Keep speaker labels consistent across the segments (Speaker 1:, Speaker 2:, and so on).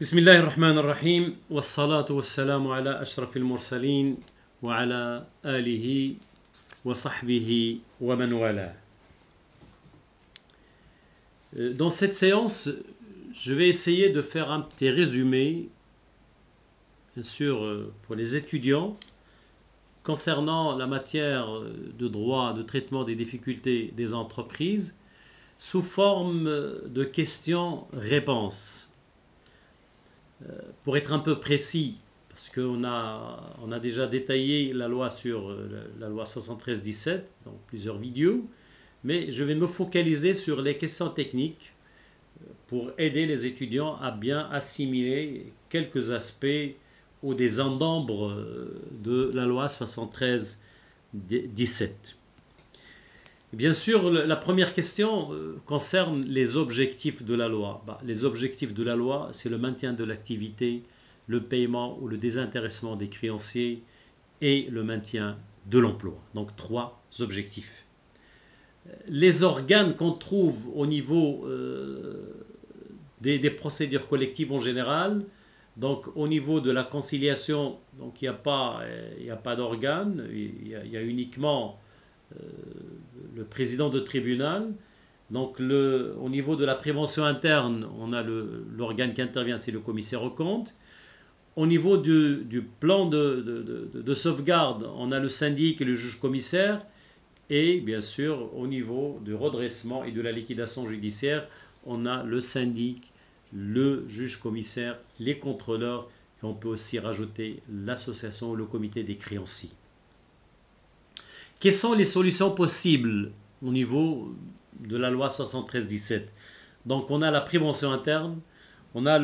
Speaker 1: بسم الله الرحمن الرحيم والصلاة والسلام على أشرف المرسلين وعلى آله وصحبه ومن والاه. Dans cette séance, je vais essayer de faire un petit résumé, bien sûr pour les étudiants, concernant la matière de droit, de traitement des difficultés des entreprises, sous forme de questions-réponses. Pour être un peu précis, parce qu'on a déjà détaillé la loi sur la loi 73-17 dans plusieurs vidéos, mais je vais me focaliser sur les questions techniques pour aider les étudiants à bien assimiler quelques aspects ou des endambres de la loi 73-17. Bien sûr, la première question concerne les objectifs de la loi. Les objectifs de la loi, c'est le maintien de l'activité, le paiement ou le désintéressement des créanciers et le maintien de l'emploi. Donc trois objectifs. Les organes qu'on trouve au niveau des procédures collectives en général, donc au niveau de la conciliation, donc il n'y a pas d'organe, il y a uniquement le président de tribunal. Donc au niveau de la prévention interne, on a l'organe qui intervient, c'est le commissaire aux comptes. Au niveau du plan de sauvegarde, on a le syndic et le juge commissaire. Et bien sûr, au niveau du redressement et de la liquidation judiciaire, on a le syndic, le juge commissaire, les contrôleurs, et on peut aussi rajouter l'association ou le comité des créanciers. Quelles sont les solutions possibles au niveau de la loi 73-17? Donc on a la prévention interne, on a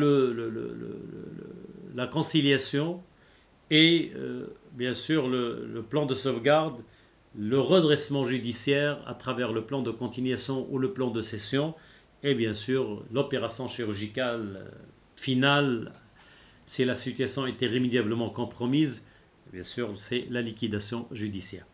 Speaker 1: la conciliation et bien sûr le plan de sauvegarde, le redressement judiciaire à travers le plan de continuation ou le plan de cession et bien sûr l'opération chirurgicale finale si la situation était irrémédiablement compromise, bien sûr c'est la liquidation judiciaire.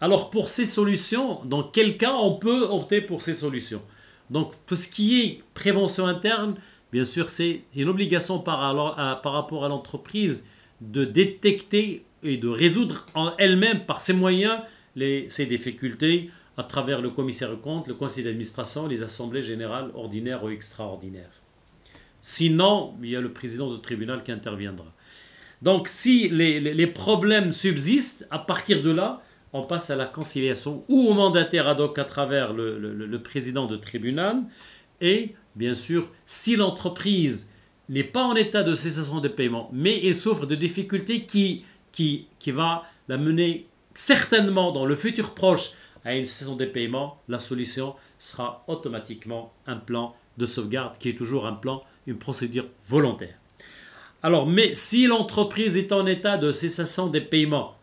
Speaker 1: Alors pour ces solutions, dans quel cas on peut opter pour ces solutions? Donc tout ce qui est prévention interne, bien sûr c'est une obligation par rapport à l'entreprise de détecter et de résoudre en elle-même par ses moyens ces difficultés à travers le commissaire aux comptes, le conseil d'administration, les assemblées générales ordinaires ou extraordinaires. Sinon, il y a le président du tribunal qui interviendra. Donc si les problèmes subsistent, à partir de là, on passe à la conciliation ou au mandataire ad hoc à travers le président de tribunal. Et bien sûr, si l'entreprise n'est pas en état de cessation de paiement, mais elle souffre de difficultés qui va la mener certainement dans le futur proche à une cessation de paiement, la solution sera automatiquement un plan de sauvegarde qui est toujours une procédure volontaire. Alors, mais si l'entreprise est en état de cessation des paiements,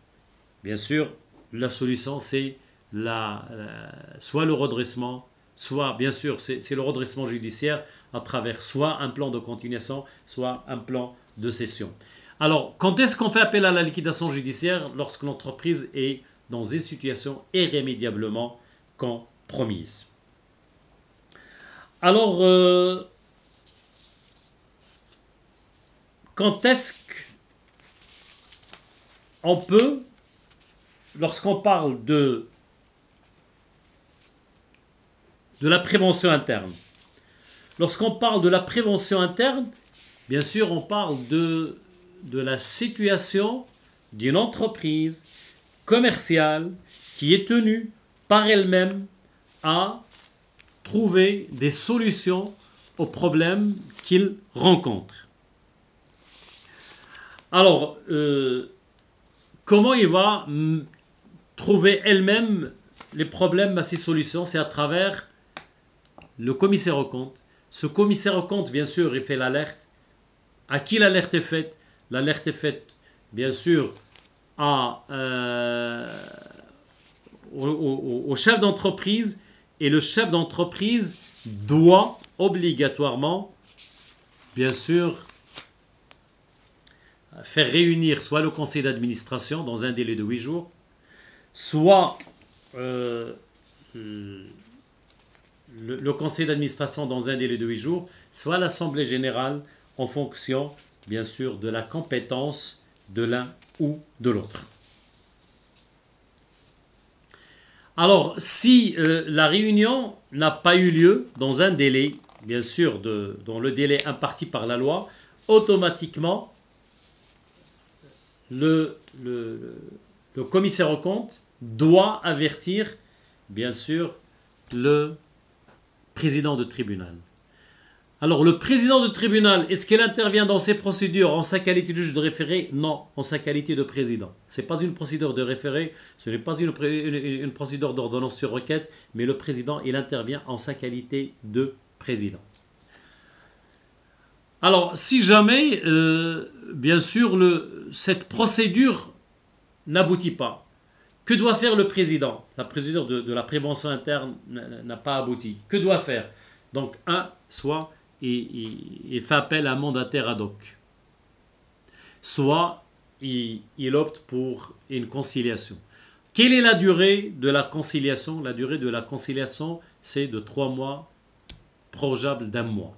Speaker 1: bien sûr, la solution c'est soit le redressement, soit bien sûr c'est le redressement judiciaire à travers soit un plan de continuation, soit un plan de cession. Alors, quand est-ce qu'on fait appel à la liquidation judiciaire? Lorsque l'entreprise est dans une situation irrémédiablement compromise. Alors, quand est-ce qu'on peut, lorsqu'on parle de la prévention interne, lorsqu'on parle de la prévention interne, bien sûr on parle de la situation d'une entreprise commerciale qui est tenue par elle-même à trouver des solutions aux problèmes qu'il rencontre. Alors, comment il va trouver elle-même les problèmes à ces solutions? C'est à travers le commissaire aux comptes. Ce commissaire aux comptes, bien sûr, il fait l'alerte. À qui l'alerte est faite? L'alerte est faite, bien sûr, au chef d'entreprise. Et le chef d'entreprise doit obligatoirement, bien sûr, faire réunir soit le conseil d'administration dans un délai de 8 jours, soit le conseil d'administration dans un délai de 8 jours, soit l'assemblée générale en fonction, bien sûr, de la compétence de l'un ou de l'autre. Alors, si la réunion n'a pas eu lieu dans un délai, bien sûr, dans le délai imparti par la loi, automatiquement, le commissaire aux comptes doit avertir, bien sûr, le président de tribunal. Alors, le président de tribunal, est-ce qu'il intervient dans ces procédures en sa qualité de juge de référé? Non, en sa qualité de président. Ce n'est pas une procédure de référé, ce n'est pas une procédure d'ordonnance sur requête, mais le président, il intervient en sa qualité de président. Alors, si jamais, bien sûr, cette procédure n'aboutit pas, que doit faire le président? La procédure de la prévention interne n'a pas abouti. Que doit faire? Donc, soit il fait appel à un mandataire ad hoc, soit il opte pour une conciliation. Quelle est la durée de la conciliation? La durée de la conciliation, c'est de 3 mois, prorogeable d'1 mois.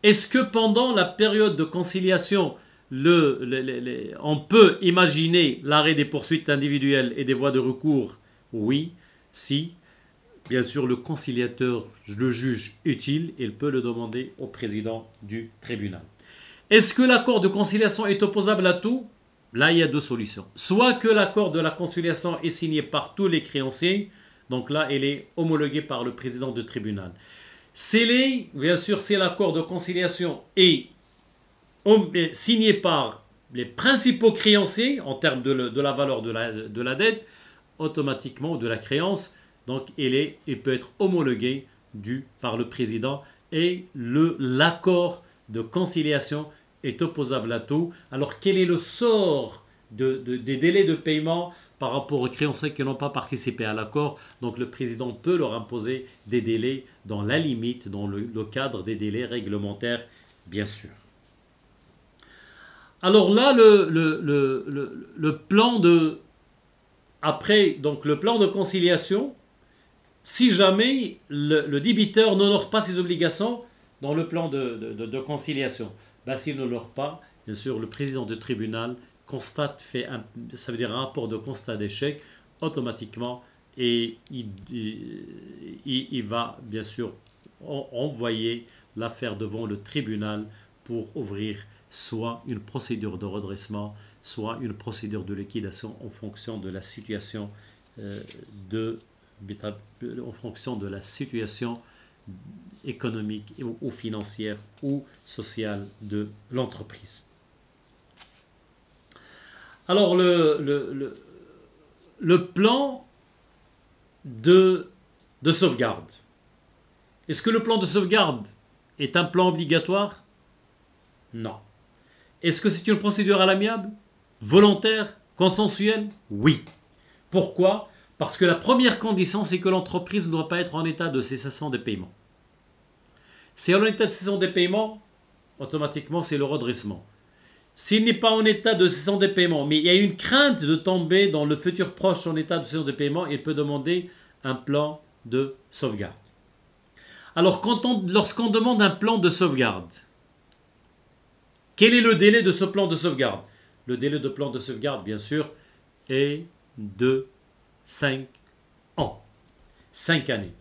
Speaker 1: Est-ce que pendant la période de conciliation, on peut imaginer l'arrêt des poursuites individuelles et des voies de recours? Oui, si. Bien sûr, le conciliateur le juge utile, il peut le demander au président du tribunal. Est-ce que l'accord de conciliation est opposable à tout? Là, il y a 2 solutions. Soit que l'accord de la conciliation est signé par tous les créanciers, donc là, il est homologué par le président du tribunal. Bien sûr, si l'accord de conciliation est signé par les principaux créanciers en termes de la valeur de la dette, automatiquement, de la créance, donc il peut être homologué par le président et l'accord de conciliation est opposable à tout. Alors quel est le sort des délais de paiement par rapport aux créanciers qui n'ont pas participé à l'accord? Donc le président peut leur imposer des délais dans la limite, dans le cadre des délais réglementaires, bien sûr. Alors là, le plan le plan de conciliation, si jamais le débiteur n'honore pas ses obligations dans le plan de conciliation, s'il n'honore pas, bien sûr, le président du tribunal ça veut dire un rapport de constat d'échec automatiquement, et il va bien sûr envoyer l'affaire devant le tribunal pour ouvrir soit une procédure de redressement, soit une procédure de liquidation en fonction de la situation économique ou financière ou sociale de l'entreprise. Alors le plan de sauvegarde. Est-ce que le plan de sauvegarde est un plan obligatoire? Non. Est-ce que c'est une procédure à l'amiable? Volontaire? Consensuelle? Oui. Pourquoi? Parce que la première condition, c'est que l'entreprise ne doit pas être en état de cessation des paiements. Si elle est en état de cessation des paiements, automatiquement, c'est le redressement. S'il n'est pas en état de cessation des paiements, mais il y a une crainte de tomber dans le futur proche en état de cessation des paiements, il peut demander un plan de sauvegarde. Alors, lorsqu'on demande un plan de sauvegarde, quel est le délai de ce plan de sauvegarde? Le délai de plan de sauvegarde, bien sûr, est de 5 ans. 5 années.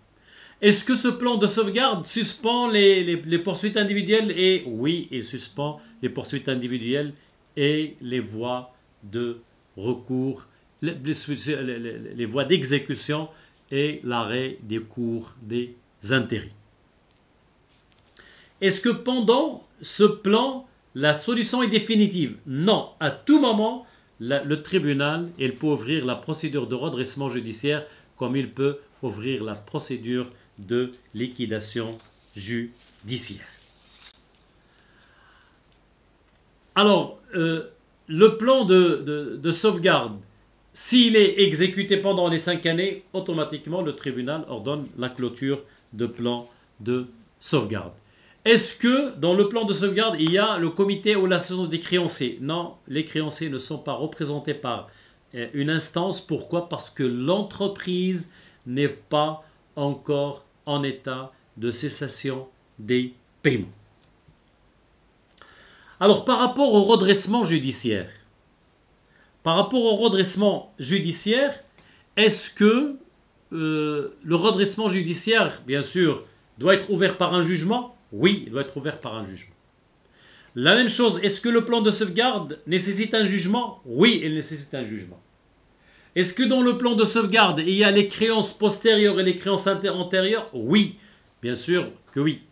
Speaker 1: Est-ce que ce plan de sauvegarde suspend les poursuites individuelles? Et oui, il suspend les poursuites individuelles et les voies de recours, les voies d'exécution et l'arrêt des cours des intérêts. Est-ce que pendant ce plan, la solution est définitive? Non. À tout moment, le tribunal il peut ouvrir la procédure de redressement judiciaire comme il peut ouvrir la procédure de liquidation judiciaire. Alors, le plan de sauvegarde, s'il est exécuté pendant les 5 années, automatiquement le tribunal ordonne la clôture de plan de sauvegarde. Est-ce que dans le plan de sauvegarde, il y a le comité ou l'association des créanciers? Non, les créanciers ne sont pas représentés par une instance. Pourquoi? Parce que l'entreprise n'est pas encore en état de cessation des paiements. Alors, par rapport au redressement judiciaire, est-ce que le redressement judiciaire, bien sûr, doit être ouvert par un jugement? Oui, il doit être ouvert par un jugement. La même chose, est-ce que le plan de sauvegarde nécessite un jugement? Oui, il nécessite un jugement. Est-ce que dans le plan de sauvegarde, il y a les créances postérieures et les créances antérieures? Oui, bien sûr que oui.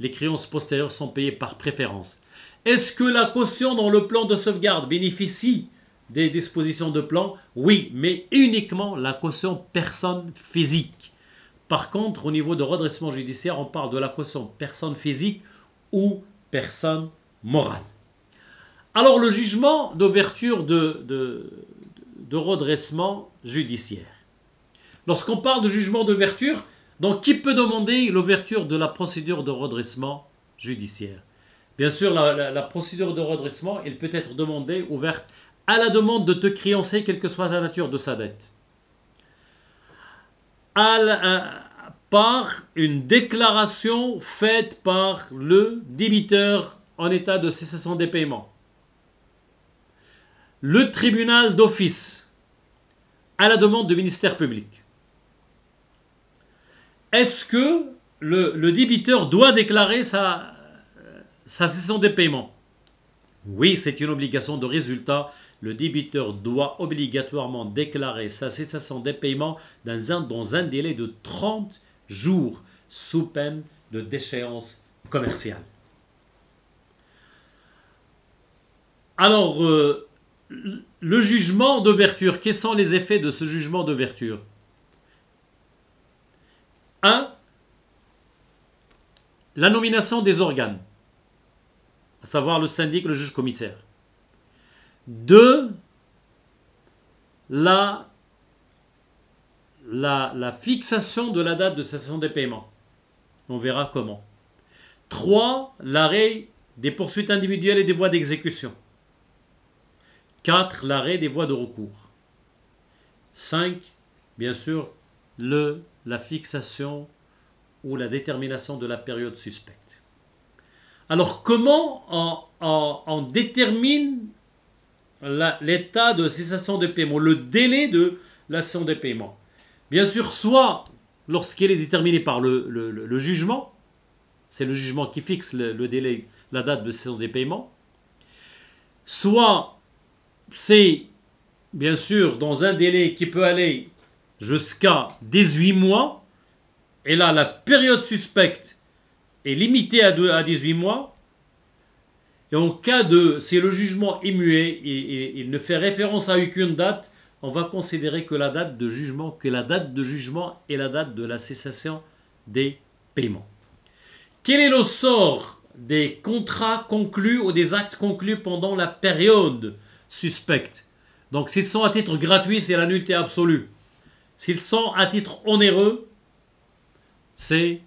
Speaker 1: Les créances postérieures sont payées par préférence. Est-ce que la caution dans le plan de sauvegarde bénéficie des dispositions de plan? Oui, mais uniquement la caution personne physique. Par contre, au niveau de redressement judiciaire, on parle de la caution personne physique ou personne morale. Alors, le jugement d'ouverture de redressement judiciaire. Lorsqu'on parle de jugement d'ouverture, donc qui peut demander l'ouverture de la procédure de redressement judiciaire? Bien sûr, la procédure de redressement, elle peut être demandée, ouverte, à la demande de te créancer, quelle que soit la nature de sa dette. Par une déclaration faite par le débiteur en état de cessation des paiements. Le tribunal d'office, à la demande du ministère public. Est-ce que le débiteur doit déclarer sa cessation des paiements? Oui, c'est une obligation de résultat. Le débiteur doit obligatoirement déclarer sa cessation des paiements dans un délai de 30 jours, sous peine de déchéance commerciale. Alors, le jugement d'ouverture, quels sont les effets de ce jugement d'ouverture? 1. La nomination des organes, à savoir le syndic, le juge commissaire. 2. La fixation de la date de cessation des paiements. On verra comment. 3. L'arrêt des poursuites individuelles et des voies d'exécution. 4. L'arrêt des voies de recours. 5. Bien sûr, la fixation ou la détermination de la période suspecte. Alors, comment on détermine l'état de cessation de paiement, le délai de la cessation des paiements? Bien sûr, soit lorsqu'il est déterminé par le jugement, c'est le jugement qui fixe le délai, la date de cessation des paiements, soit c'est bien sûr dans un délai qui peut aller jusqu'à 18 mois, et là la période suspecte est limitée à 18 mois, et en cas de, si le jugement est muet et il ne fait référence à aucune date, on va considérer que la date de jugement est la date de la cessation des paiements. Quel est le sort des contrats conclus ou des actes conclus pendant la période suspecte? Donc s'ils sont à titre gratuit, c'est la nullité absolue. S'ils sont à titre onéreux, c'est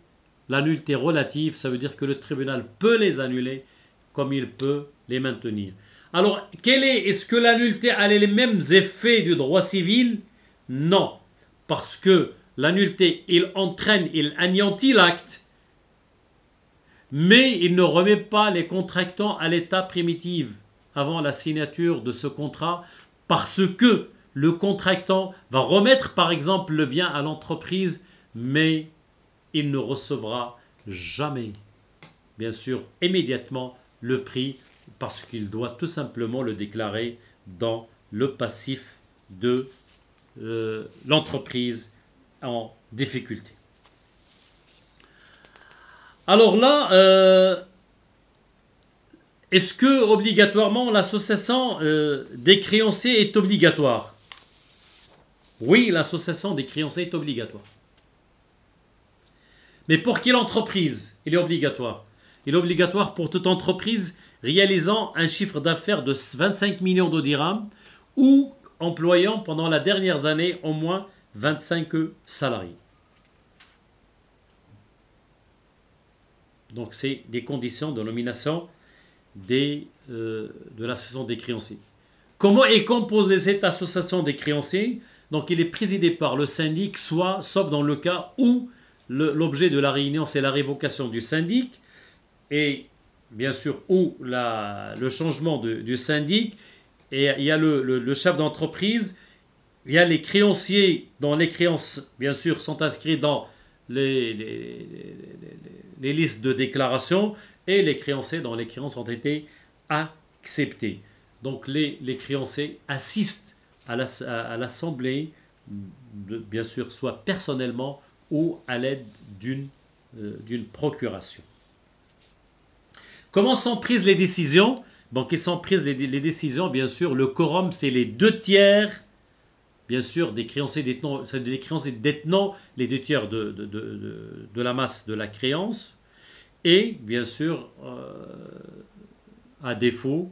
Speaker 1: la nullité relative. Ça veut dire que le tribunal peut les annuler comme il peut les maintenir. Alors, est-ce que la nullité a les mêmes effets du droit civil? Non, parce que la nullité, il anéantit l'acte, mais il ne remet pas les contractants à l'état primitif avant la signature de ce contrat, parce que le contractant va remettre par exemple le bien à l'entreprise, mais il ne recevra jamais, bien sûr, immédiatement le prix, parce qu'il doit tout simplement le déclarer dans le passif de l'entreprise en difficulté. Alors là, est-ce que obligatoirement l'association des créanciers est obligatoire? Oui, l'association des créanciers est obligatoire. Mais pour quelle entreprise il est obligatoire? Il est obligatoire pour toute entreprise réalisant un chiffre d'affaires de 25 millions de dirhams ou employant pendant la dernière année au moins 25 salariés. Donc c'est des conditions de nomination de l'association des créanciers. Comment est composée cette association des créanciers? Donc il est présidé par le syndic, sauf dans le cas où l'objet de la réunion c'est la révocation du syndic, et bien sûr, ou le changement du syndic, et il y a le chef d'entreprise, il y a les créanciers dont les créances, bien sûr, sont inscrites dans les listes de déclaration et les créanciers dont les créances ont été acceptées. Donc les créanciers assistent à l'assemblée, bien sûr, soit personnellement ou à l'aide d'une procuration. Comment sont prises les décisions? Donc, ils sont prises les décisions, bien sûr. Le quorum, c'est les 2 tiers, bien sûr, des créanciers détenant, les 2 tiers de la masse de la créance. Et, bien sûr, à défaut,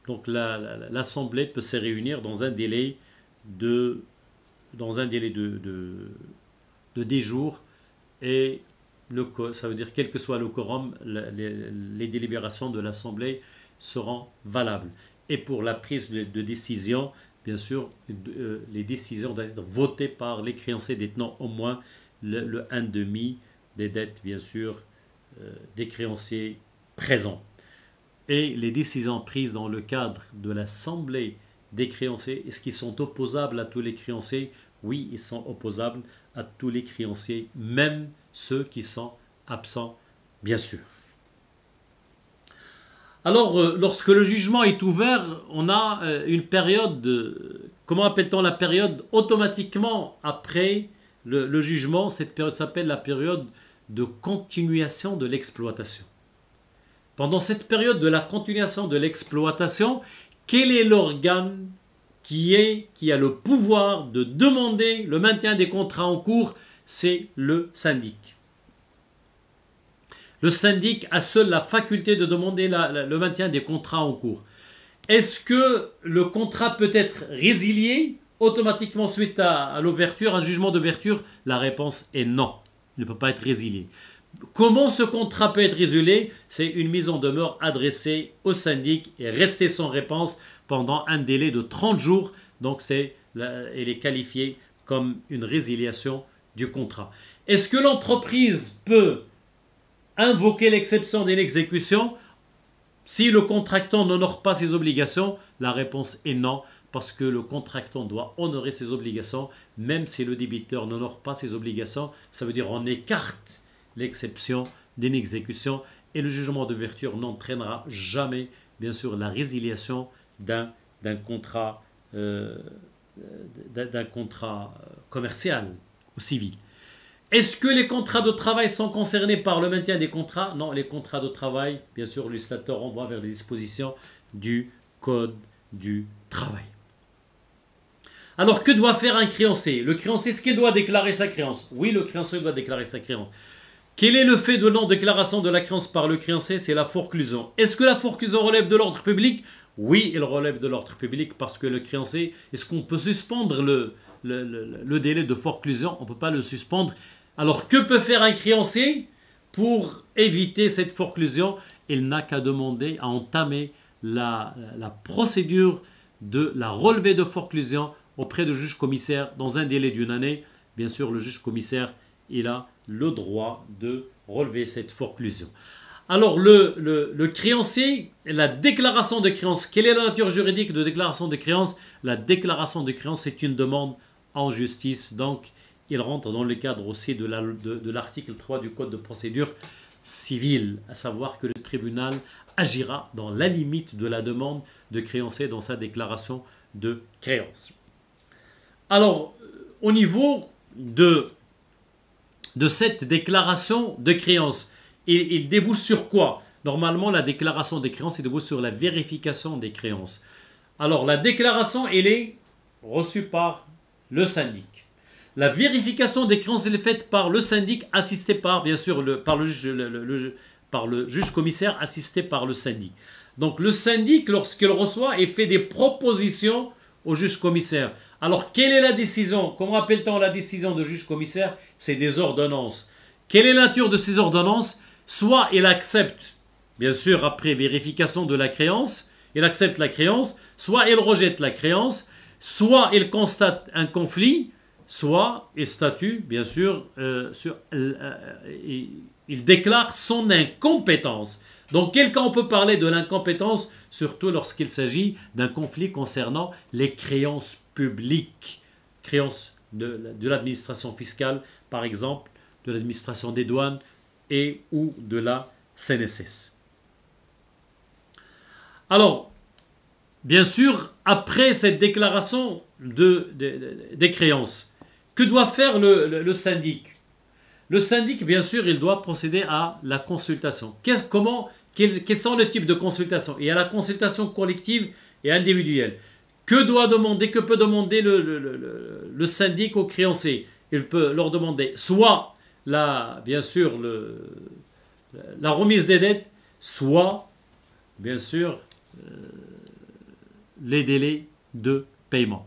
Speaker 1: donc l'Assemblée peut se réunir dans un délai de 10 jours et ça veut dire quel que soit le quorum, les délibérations de l'Assemblée seront valables. Et pour la prise de décision, bien sûr, les décisions doivent être votées par les créanciers détenant au moins le 1/2 des dettes, bien sûr, des créanciers présents. Et les décisions prises dans le cadre de l'Assemblée des créanciers, est-ce qu'ils sont opposables à tous les créanciers? Oui, ils sont opposables à tous les créanciers, même ceux qui sont absents, bien sûr. Alors, lorsque le jugement est ouvert, on a une période, comment appelle-t-on la période automatiquement après le jugement? Cette période s'appelle la période de continuation de l'exploitation. Pendant cette période de la continuation de l'exploitation, quel est l'organe qui a le pouvoir de demander le maintien des contrats en cours? C'est le syndic. Le syndic a seul la faculté de demander le maintien des contrats en cours. Est-ce que le contrat peut être résilié automatiquement suite à l'ouverture, un jugement d'ouverture? La réponse est non. Il ne peut pas être résilié. Comment ce contrat peut être résilié? C'est une mise en demeure adressée au syndic et rester sans réponse pendant un délai de 30 jours. Donc, elle est qualifiée comme une résiliation du contrat. Est-ce que l'entreprise peut invoquer l'exception de l'exécution si le contractant n'honore pas ses obligations? La réponse est non, parce que le contractant doit honorer ses obligations, même si le débiteur n'honore pas ses obligations. Ça veut dire qu'on écarte l'exception d'une exécution et le jugement d'ouverture n'entraînera jamais, bien sûr, la résiliation d'un contrat commercial ou civil. Est-ce que les contrats de travail sont concernés par le maintien des contrats? Non, les contrats de travail, bien sûr, le législateur renvoie vers les dispositions du Code du travail. Alors, que doit faire un créancier? Le créancier, est-ce qu'il doit déclarer sa créance? Oui, le créancier doit déclarer sa créance. Quel est le fait de non-déclaration de la créance par le créancier? C'est la forclusion. Est-ce que la forclusion relève de l'ordre public? Oui, elle relève de l'ordre public parce que le créancier, est-ce qu'on peut suspendre le délai de forclusion? On ne peut pas le suspendre. Alors, que peut faire un créancier pour éviter cette forclusion? Il n'a qu'à demander, à entamer la procédure de la relevée de forclusion auprès du juge commissaire dans un délai d'1 année. Bien sûr, le juge commissaire, il a le droit de relever cette forclusion. Alors, le créancier, la déclaration de créance, quelle est la nature juridique de déclaration de créance? La déclaration de créance, c'est une demande en justice. Donc, il rentre dans le cadre aussi de l'article 3 du Code de procédure civile, à savoir que le tribunal agira dans la limite de la demande de créancier dans sa déclaration de créance. Alors, au niveau de cette déclaration de créance, il débouche sur quoi? Normalement, la déclaration des créances, il débouche sur la vérification des créances. Alors, la déclaration, elle est reçue par le syndic. La vérification des créances, elle est faite par le syndic, assisté par, bien sûr, par le juge commissaire, assisté par le syndic. Donc, le syndic, lorsqu'il reçoit, il fait des propositions au juge commissaire. Alors, quelle est la décision? Comment appelle-t-on la décision de juge commissaire? C'est des ordonnances. Quelle est la nature de ces ordonnances? Soit il accepte, bien sûr, après vérification de la créance, il accepte la créance, soit il rejette la créance, soit il constate un conflit, soit il statue, bien sûr, il déclare son incompétence. Dans quel cas on peut parler de l'incompétence, surtout lorsqu'il s'agit d'un conflit concernant les créances publiques, créances de l'administration fiscale, par exemple, de l'administration des douanes et ou de la CNSS. Alors, bien sûr, après cette déclaration des créances, que doit faire le syndic? Le syndic, bien sûr, il doit procéder à la consultation. Quels sont les types de consultation? Il y a la consultation collective et individuelle. Que peut demander le syndic aux créanciers? Il peut leur demander soit bien sûr, la remise des dettes, soit, bien sûr, les délais de paiement.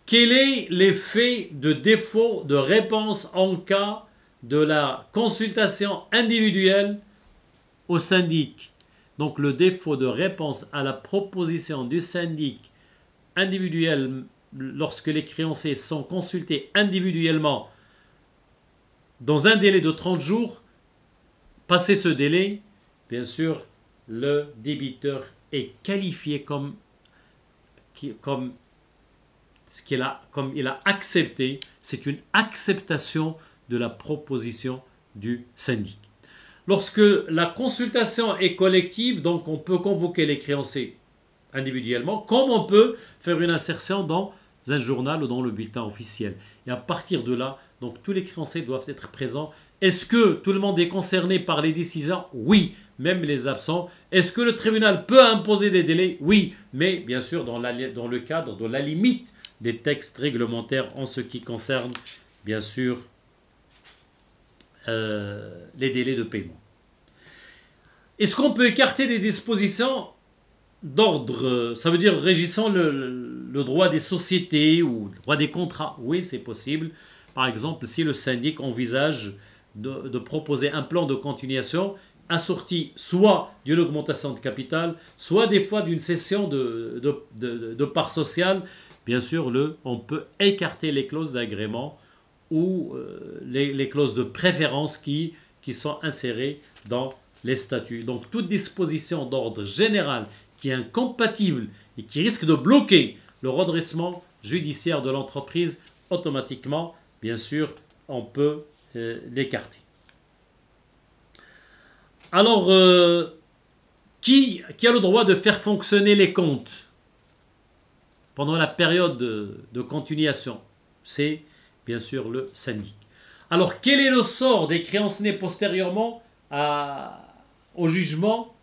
Speaker 1: Quel est l'effet de défaut de réponse en cas de la consultation individuelle au syndic? Donc le défaut de réponse à la proposition du syndic individuel lorsque les créanciers sont consultés individuellement dans un délai de 30 jours, passé ce délai, bien sûr, le débiteur est qualifié comme il a accepté, c'est une acceptation de la proposition du syndic. Lorsque la consultation est collective, donc on peut convoquer les créanciers individuellement, comme on peut faire une insertion dans un journal ou dans le bulletin officiel. Et à partir de là, donc tous les créanciers doivent être présents. Est-ce que tout le monde est concerné par les décisions? Oui, même les absents. Est-ce que le tribunal peut imposer des délais? Oui, mais bien sûr dans le cadre de la limite des textes réglementaires en ce qui concerne, bien sûr, les délais de paiement. Est-ce qu'on peut écarter des dispositions d'ordre, ça veut dire régissant le droit des sociétés ou le droit des contrats? Oui, c'est possible. Par exemple, si le syndic envisage de proposer un plan de continuation assorti soit d'une augmentation de capital, soit des fois d'une cession de parts sociales, bien sûr, on peut écarter les clauses d'agrément ou les clauses de préférence qui sont insérées dans les statuts. Donc, toute disposition d'ordre général qui est incompatible et qui risque de bloquer le redressement judiciaire de l'entreprise, automatiquement, bien sûr, on peut l'écarter. Alors, qui a le droit de faire fonctionner les comptes pendant la période de continuation? C'est bien sûr le syndic. Alors, quel est le sort des créances nées postérieurement au jugement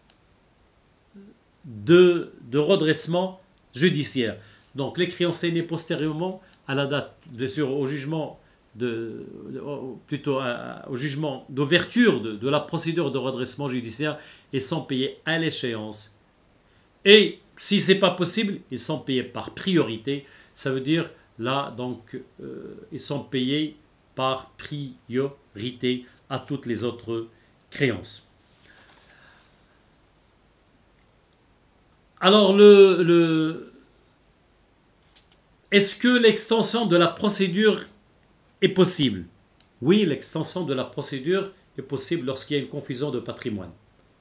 Speaker 1: de redressement judiciaire? Donc, les créanciers nés postérieurement à la date, bien sûr, au jugement au jugement d'ouverture de la procédure de redressement judiciaire, ils sont payés à l'échéance. Et si ce n'est pas possible, ils sont payés par priorité. Ça veut dire, là, donc, ils sont payés par priorité à toutes les autres créances. Alors, est-ce que l'extension de la procédure est possible? Oui, l'extension de la procédure est possible lorsqu'il y a une confusion de patrimoine,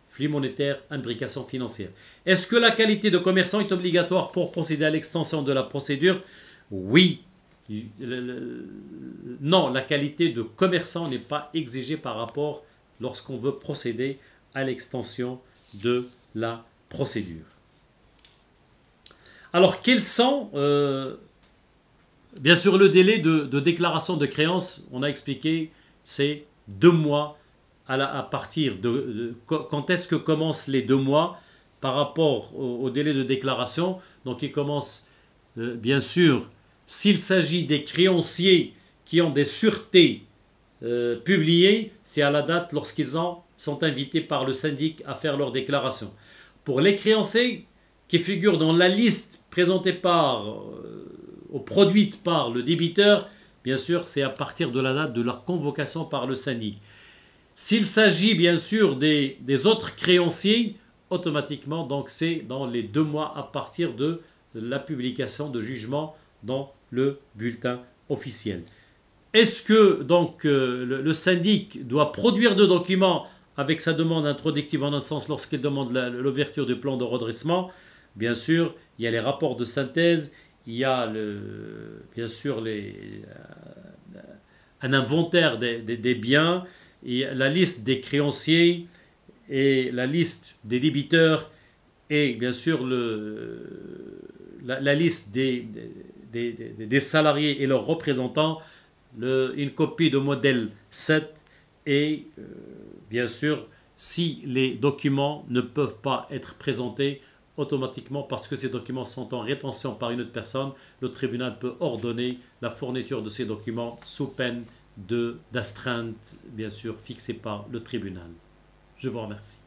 Speaker 1: flux monétaire, imbrication financière. Est-ce que la qualité de commerçant est obligatoire pour procéder à l'extension de la procédure? Oui. Non, la qualité de commerçant n'est pas exigée par rapport lorsqu'on veut procéder à l'extension de la procédure. Alors, quels sont... bien sûr, le délai de déclaration de créance, on a expliqué, c'est 2 mois à partir quand est-ce que commencent les 2 mois par rapport au délai de déclaration. Donc, il commence, bien sûr, s'il s'agit des créanciers qui ont des sûretés publiées, c'est à la date lorsqu'ils sont invités par le syndic à faire leur déclaration. Pour les créanciers qui figurent dans la liste présentée produite par le débiteur, bien sûr, c'est à partir de la date de leur convocation par le syndic. S'il s'agit bien sûr des autres créanciers, automatiquement, donc c'est dans les 2 mois à partir de la publication de jugement dans le bulletin officiel. Est-ce que donc le syndic doit produire des documents avec sa demande introductive en un sens lorsqu'il demande l'ouverture du plan de redressement. Bien sûr, il y a les rapports de synthèse, il y a bien sûr un inventaire des biens, et la liste des créanciers et la liste des débiteurs et bien sûr la liste des salariés et leurs représentants, une copie de modèle 7 et bien sûr si les documents ne peuvent pas être présentés automatiquement parce que ces documents sont en rétention par une autre personne, le tribunal peut ordonner la fourniture de ces documents sous peine d'astreinte, bien sûr, fixée par le tribunal. Je vous remercie.